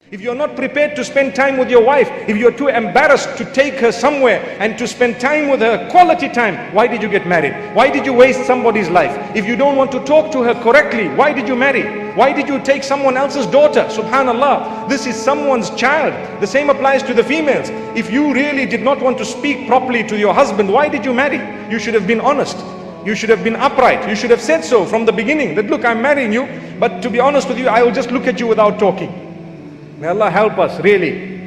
If you're not prepared to spend time with your wife, if you're too embarrassed to take her somewhere and to spend time with her, quality time, why did you get married? Why did you waste somebody's life? If you don't want to talk to her correctly, why did you marry? Why did you take someone else's daughter? Subhanallah, this is someone's child. The same applies to the females. If you really did not want to speak properly to your husband, why did you marry? You should have been honest. You should have been upright. You should have said so from the beginning, that look, I'm marrying you, but to be honest with you, I will just look at you without talking. May Allah help us, really.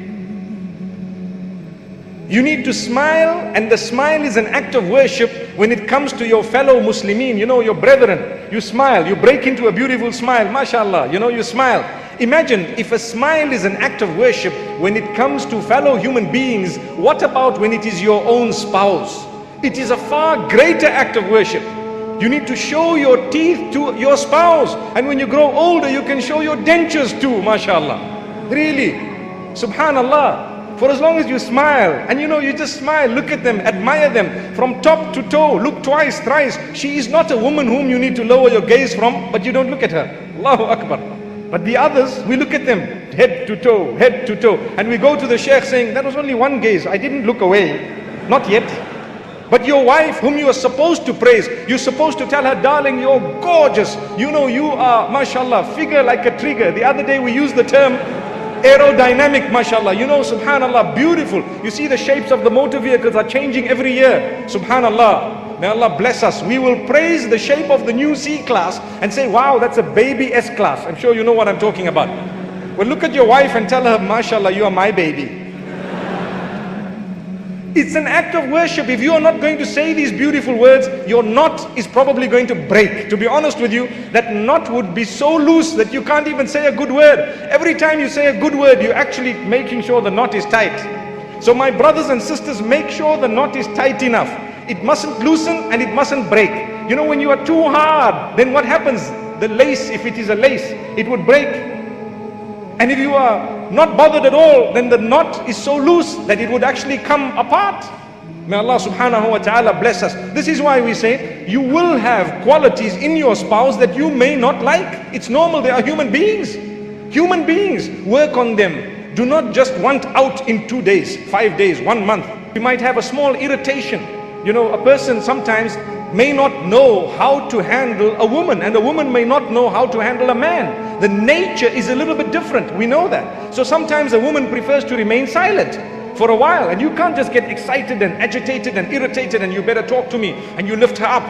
You need to smile, and the smile is an act of worship when it comes to your fellow Muslimin, you know, your brethren. You smile, you break into a beautiful smile, mashallah, you know, you smile. Imagine if a smile is an act of worship when it comes to fellow human beings, what about when it is your own spouse? It is a far greater act of worship. You need to show your teeth to your spouse, and when you grow older, you can show your dentures too, mashallah. Really, subhanallah, for as long as you smile, and you know, you just smile, look at them, admire them from top to toe, look twice, thrice. She is not a woman whom you need to lower your gaze from, but you don't look at her. Allahu Akbar. But the others, we look at them head to toe, and we go to the sheikh saying, that was only one gaze, I didn't look away, not yet. But your wife, whom you are supposed to praise, you're supposed to tell her, darling, you're gorgeous, you know, you are, mashallah, figure like a trigger. The other day we used the term aerodynamic, mashallah, you know, subhanallah, beautiful. You see the shapes of the motor vehicles are changing every year, subhanallah. May Allah bless us. We will praise the shape of the new C-Class and say, wow, that's a baby S-Class. I'm sure you know what I'm talking about. Well, look at your wife and tell her, mashallah, you are my baby. It's an act of worship. If you are not going to say these beautiful words, your knot is probably going to break. To be honest with you, that knot would be so loose that you can't even say a good word. Every time you say a good word, you're actually making sure the knot is tight. So my brothers and sisters, make sure the knot is tight enough. It mustn't loosen and it mustn't break. You know, when you are too hard, then what happens? The lace, if it is a lace, it would break. And if you are not bothered at all, then the knot is so loose that it would actually come apart. May Allah subhanahu wa ta'ala bless us. This is why we say, you will have qualities in your spouse that you may not like. It's normal, they are human beings. Human beings, work on them. Do not just want out in 2 days, 5 days, 1 month. You might have a small irritation. You know, a person sometimes may not know how to handle a woman, and a woman may not know how to handle a man. The nature is a little bit different, we know that. So sometimes a woman prefers to remain silent for a while, and you can't just get excited and agitated and irritated and you better talk to me, and you lift her up.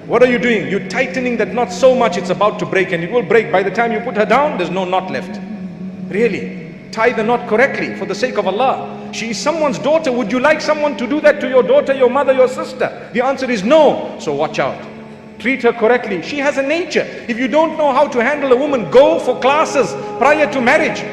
What are you doing? You're tightening that knot so much it's about to break, and it will break. By the time you put her down, there's no knot left. Really, tie the knot correctly for the sake of Allah. She is someone's daughter. Would you like someone to do that to your daughter, your mother, your sister? The answer is no. So watch out. Treat her correctly. She has a nature. If you don't know how to handle a woman, go for classes prior to marriage.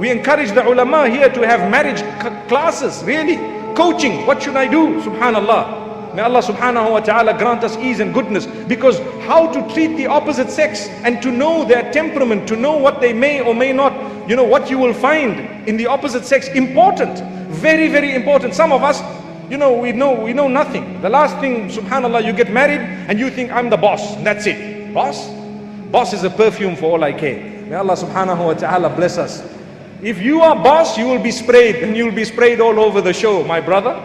We encourage the ulama here to have marriage classes, really. Coaching, what should I do? Subhanallah. May Allah subhanahu wa ta'ala grant us ease and goodness. Because how to treat the opposite sex and to know their temperament, to know what they may or may not, you know, what you will find in the opposite sex, important. Very, very important. Some of us, you know, we know nothing. The last thing, subhanallah, you get married and you think, I'm the boss. That's it. Boss? Boss is a perfume for all I care. May Allah subhanahu wa ta'ala bless us. If you are boss, you will be sprayed, and you will be sprayed all over the show, my brother.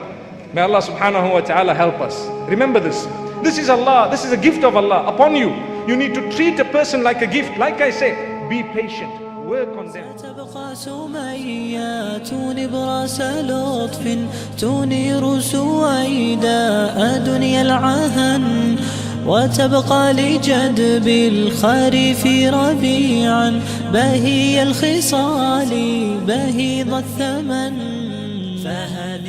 May Allah subhanahu wa ta'ala help us. Remember this. This is Allah. This is a gift of Allah upon you. You need to treat a person like a gift. Like I said, be patient. Work on them. ستبقى سميات نبراس لطف تنير سويداء دنيا العهن وتبقى لجدب الخريف ربيعا بهي الخصال بهيض الثمن فهل